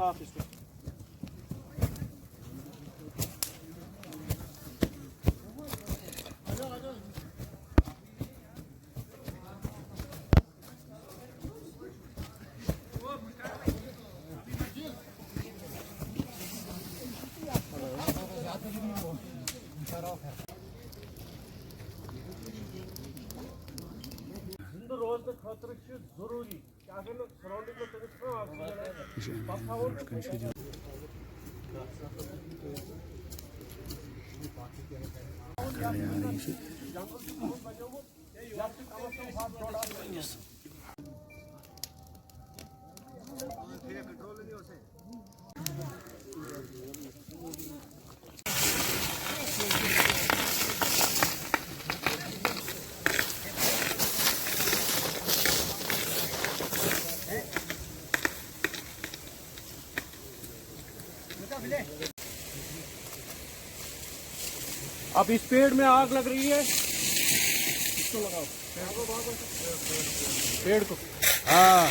साफ इसको। रोज खतर जरूरी अगर सराउंडिंग अब इस पेड़ में आग लग रही है, इसको लगाओ पेड़ को। हाँ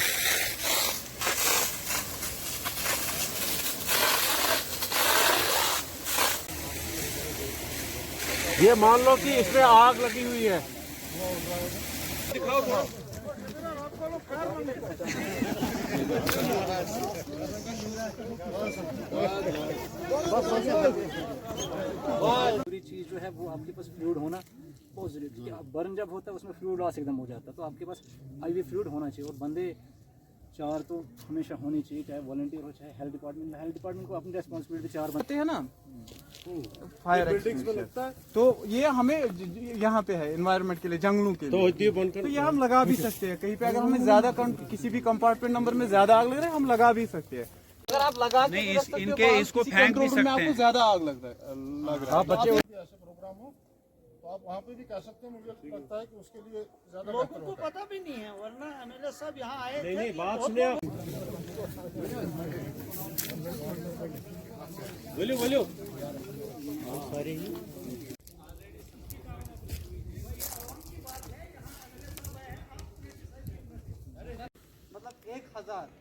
ये मान लो कि इसमें आग लगी हुई है। दिखाओ थोड़ा। पूरी चीज़ जो है वो आपके पास फ्लूइड होना बहुत जरूरी है। बर्न जब होता है उसमें फ्लूइड लॉस एकदम हो जाता है, तो आपके पास IV फ्लूइड होना चाहिए। और बंदे 4 तो हमेशा होने चाहिए, चाहे वॉलंटियर हो चाहे हेल्थ डिपार्टमेंट में। हेल्थ डिपार्टमेंट को अपनी रेस्पॉन्सिबिलिटी 4 बनते हैं ना, फायर बिल्डिंग्स में लगता है। तो ये हमें यहाँ पे है एनवायरनमेंट के लिए, जंगलों के लिए, तो ये हम लगा भी सकते हैं। कहीं पे अगर हमें ज्यादा किसी भी कंपार्टमेंट नंबर में ज्यादा आग लग रहा है हम लगा भी सकते हैं। अगर आप लगा नहीं इनके इसको फेंक भी सकते हैं, आपको ज्यादा आग लग रहा है बच्चे ऐसे प्रोग्राम हो तो आप वहाँ पे भी कह सकते हैं। मुझे लगता है कि उसके लिए ज्यादा लोगों को पता भी नहीं है, वरना MLA साहब यहाँ आए थे। नहीं बात सुनिए, बोलो मतलब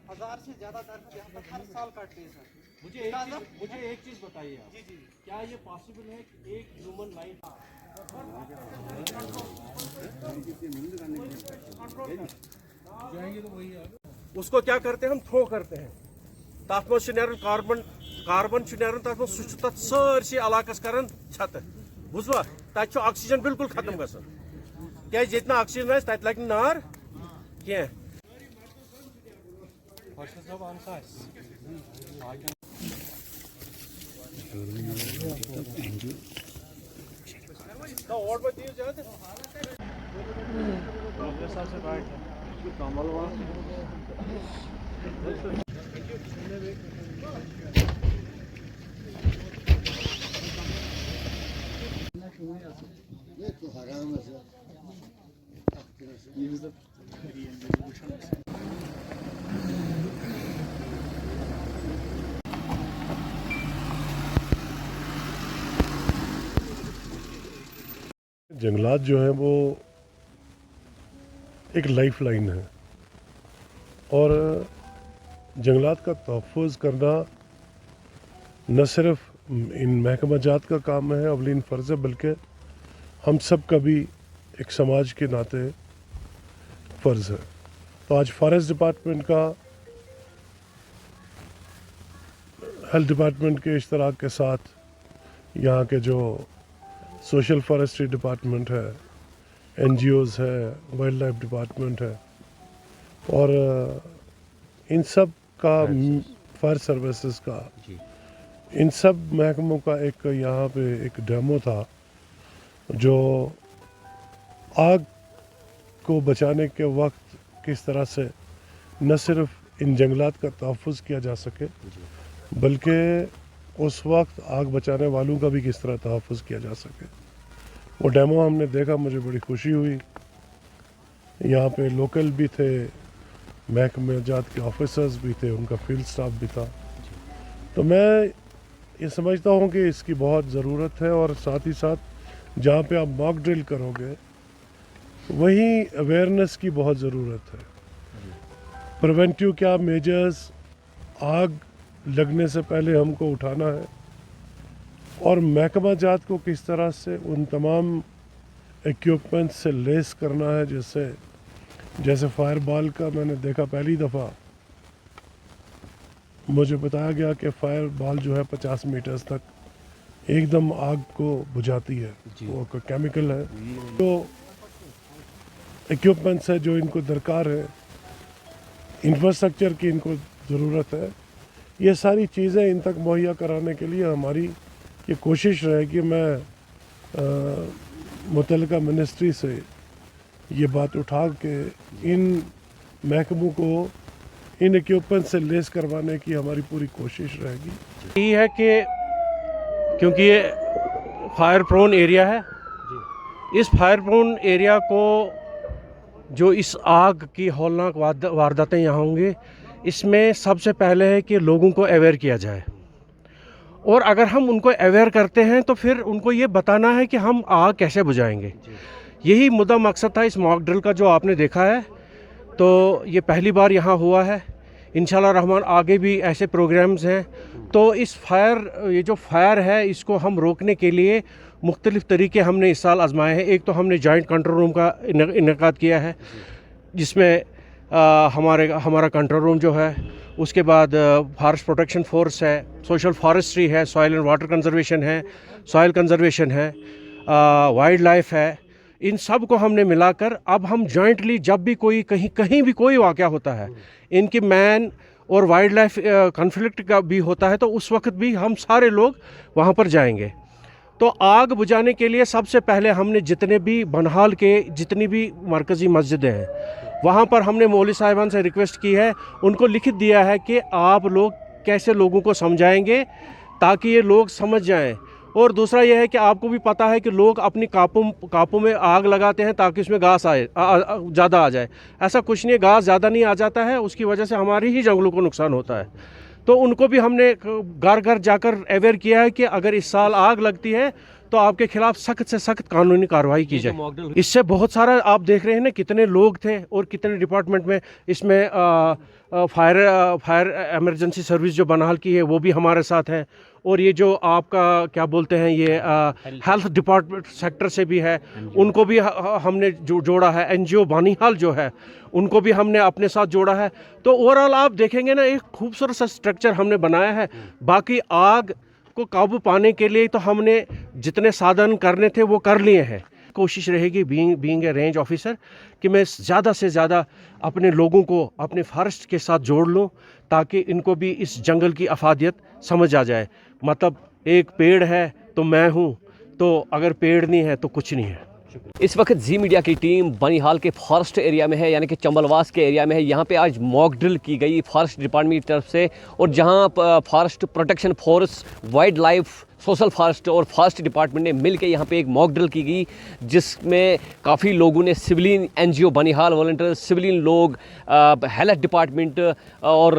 1000 से ज्यादा दरख्त यहाँ पर हर साल काटते हैं सर। मुझे एक चीज बताइए आप, जी क्या ये पॉसिबल है कि एक ह्यूमन लाइफ उसको क्या करते हैं, हम थ्रो करते हैं, तथ मज कार्बन तथ सह सारसी इलाकस कर छत बुझवा, तत ऑक्सीजन बिल्कुल खत्म गसान क्या जितना ऑक्सीजन आए तत लग नार क्या। जंगलात जो हैं वो एक लाइफ लाइन है और जंगलात का तहफ़्फ़ुज़ करना न सिर्फ इन महकमा जात का काम है, अवलीन फ़र्ज़ है, बल्कि हम सब का भी एक समाज के नाते फ़र्ज़ है। तो आज फॉरेस्ट डिपार्टमेंट का हेल्थ डिपार्टमेंट के इश्तराक के साथ यहाँ के जो सोशल फॉरेस्ट्री डिपार्टमेंट है, NGOs है, वाइल्ड लाइफ डिपार्टमेंट है और इन सब का फायर सर्विसेज का इन सब महकमों का एक यहाँ पे एक डेमो था जो आग को बचाने के वक्त किस तरह से न सिर्फ इन जंगलात का तहफ़्फ़ुज़ किया जा सके बल्कि उस वक्त आग बचाने वालों का भी किस तरह तहफ़्फ़ुज़ किया जा सके। वो डेमो हमने देखा, मुझे बड़ी खुशी हुई। यहाँ पे लोकल भी थे, महकमे जात के ऑफिसर्स भी थे, उनका फील्ड स्टाफ भी था। तो मैं ये समझता हूँ कि इसकी बहुत ज़रूरत है और साथ ही साथ जहाँ पे आप मॉक ड्रिल करोगे वहीं अवेयरनेस की बहुत ज़रूरत है। प्रिवेंटिव क्या मेजर्स, आग लगने से पहले हमको उठाना है और महकमा जात को किस तरह से उन तमाम इक्विपमेंट से लेस करना है, जैसे फायर बॉल का मैंने देखा पहली दफ़ा, मुझे बताया गया कि फायर बॉल जो है 50 मीटर्स तक एकदम आग को बुझाती है, वो कोई केमिकल है। तो इक्विपमेंट्स है जो इनको दरकार है, इंफ्रास्ट्रक्चर की इनको ज़रूरत है, ये सारी चीज़ें इन तक मुहैया कराने के लिए हमारी ये कोशिश रहेगी। मैं मुतल्लिका मिनिस्ट्री से ये बात उठा के इन महकमों को इन इक्विपमेंट से लेस करवाने की हमारी पूरी कोशिश रहेगी। यही है कि क्योंकि ये फायर प्रोन एरिया है, इस फायर प्रोन एरिया को जो इस आग की हौलनाक वारदातें यहाँ होंगी, इसमें सबसे पहले है कि लोगों को अवेयर किया जाए, और अगर हम उनको अवेयर करते हैं तो फिर उनको ये बताना है कि हम आग कैसे बुझाएंगे। यही मुद्दा मकसद था इस मॉक ड्रिल का जो आपने देखा है। तो ये पहली बार यहाँ हुआ है, इंशाल्लाह रहमान आगे भी ऐसे प्रोग्राम्स हैं। तो इस ये जो फायर है इसको हम रोकने के लिए मुख्तलिफ़ तरीके हमने इस साल आजमाए हैं। एक तो हमने जॉइंट कंट्रोल रूम का इनेकाद किया है, जिसमें हमारा कंट्रोल रूम जो है, उसके बाद फॉरेस्ट प्रोटेक्शन फोर्स है, सोशल फॉरेस्ट्री है, सॉइल एंड वाटर कंजर्वेशन है, सॉइल कंजर्वेशन है, वाइल्ड लाइफ है, इन सब को हमने मिलाकर अब हम जॉइंटली जब भी कोई कहीं भी कोई वाक़या होता है, इनकी मैन और वाइल्ड लाइफ कॉन्फ्लिक्ट का भी होता है, तो उस वक्त भी हम सारे लोग वहाँ पर जाएंगे। तो आग बुझाने के लिए सबसे पहले हमने जितने भी बनहाल के जितनी भी मरकज़ी मस्जिदें हैं, वहाँ पर हमने मौलवी साहिबान से रिक्वेस्ट की है, उनको लिखित दिया है कि आप लोग कैसे लोगों को समझाएंगे ताकि ये लोग समझ जाएं। और दूसरा यह है कि आपको भी पता है कि लोग अपनी कापों में आग लगाते हैं ताकि उसमें घास ज़्यादा आ जाए। ऐसा कुछ नहीं, घास ज़्यादा नहीं आ जाता है, उसकी वजह से हमारी ही जंगलों को नुकसान होता है। तो उनको भी हमने घर घर जाकर अवेयर किया है कि अगर इस साल आग लगती है तो आपके खिलाफ सख्त से सख्त कानूनी कार्रवाई की जाए। इससे बहुत सारा आप देख रहे हैं ना कितने लोग थे और कितने डिपार्टमेंट में इसमें फायर एमरजेंसी सर्विस जो बनहाल की है वो भी हमारे साथ है, और ये जो आपका क्या बोलते हैं ये हेल्थ डिपार्टमेंट सेक्टर से भी है, उनको भी हमने जोड़ा है। NGO बानीहाल जो है उनको भी हमने अपने साथ जोड़ा है। तो ओवरऑल आप देखेंगे ना एक खूबसूरत सा स्ट्रक्चर हमने बनाया है। बाकी आग को काबू पाने के लिए तो हमने जितने साधन करने थे वो कर लिए हैं। कोशिश रहेगी बीइंग ए रेंज ऑफिसर कि मैं ज़्यादा से ज़्यादा अपने लोगों को अपने फॉरेस्ट के साथ जोड़ लूँ ताकि इनको भी इस जंगल की अफादियत समझ आ जाए। मतलब एक पेड़ है तो मैं हूँ, तो अगर पेड़ नहीं है तो कुछ नहीं है। इस वक्त जी मीडिया की टीम बनिहाल के फॉरेस्ट एरिया में है, यानी कि चंबलवास के एरिया में है। यहाँ पे आज मॉक ड्रिल की गई फॉरेस्ट डिपार्टमेंट की तरफ से, और जहाँ forest protection force, wild life, social forest और फॉरेस्ट डिपार्टमेंट ने मिलकर यहाँ पे एक मॉक ड्रिल की गई, जिसमें काफ़ी लोगों ने civilian NGO Banihal volunteer, civilian लोग, हेल्थ डिपार्टमेंट और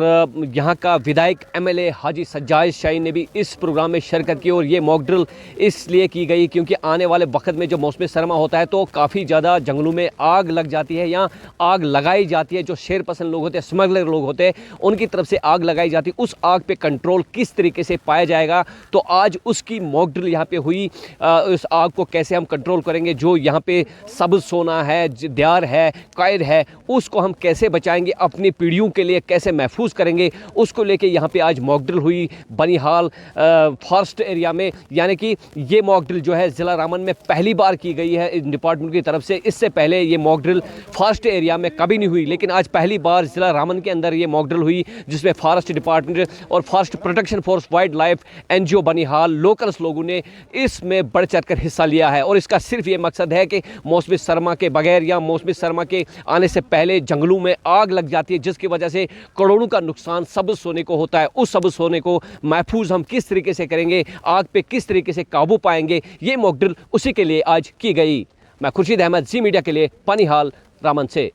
यहाँ का विधायक MLA हाजी सज्जाद शाहीन ने भी इस प्रोग्राम में शिरकत की। और ये मॉक ड्रिल इसलिए की गई क्योंकि आने वाले वक्त में जो मौसम सरमा होता है तो काफ़ी ज़्यादा जंगलों में आग लग जाती है, यहाँ आग लगाई जाती है। जो शेर पसंद लोग होते हैं, स्मगलर लोग होते हैं, उनकी तरफ से आग लगाई जाती है। उस आग पे कंट्रोल किस तरीके से पाया जाएगा, तो आज उसकी मॉक ड्रिल यहाँ पे हुई। उस आग को कैसे हम कंट्रोल करेंगे, जो यहाँ पे सब्ज़ सोना है, देर है, कायर है, उसको हम कैसे बचाएंगे, अपनी पीढ़ियों के लिए कैसे महफूज करेंगे, उसको लेके यहाँ पे आज मॉक ड्रिल हुई बनिहाल फॉरेस्ट एरिया में। यानी कि ये मॉक ड्रिल जो है ज़िला रामन में पहली बार की गई है डिपार्टमेंट की तरफ से। इससे पहले ये मॉक ड्रिल फॉरेस्ट एरिया में कभी नहीं हुई, लेकिन आज पहली बार ज़िला रामन के अंदर ये मॉक ड्रिल हुई, जिसमें फॉरेस्ट डिपार्टमेंट और forest protection force, wild life, NGO Banihal, locals लोगों ने इसमें बढ़ चढ़कर हिस्सा लिया है। और इसका सिर्फ ये मकसद है कि मौसमी सरमा के बगैर या मौसमी सरमा के आने से पहले जंगलों में आग लग जाती है, जिसकी वजह से करोड़ों का नुकसान सब्ज़ सोने को होता है। उस सब्ज़ सोने को महफूज हम किस तरीके से करेंगे, आग पे किस तरीके से काबू पाएंगे, ये मॉक ड्रिल उसी के लिए आज की गई। मैं खुर्शीद अहमद, जी मीडिया के लिए बनिहाल रामन से।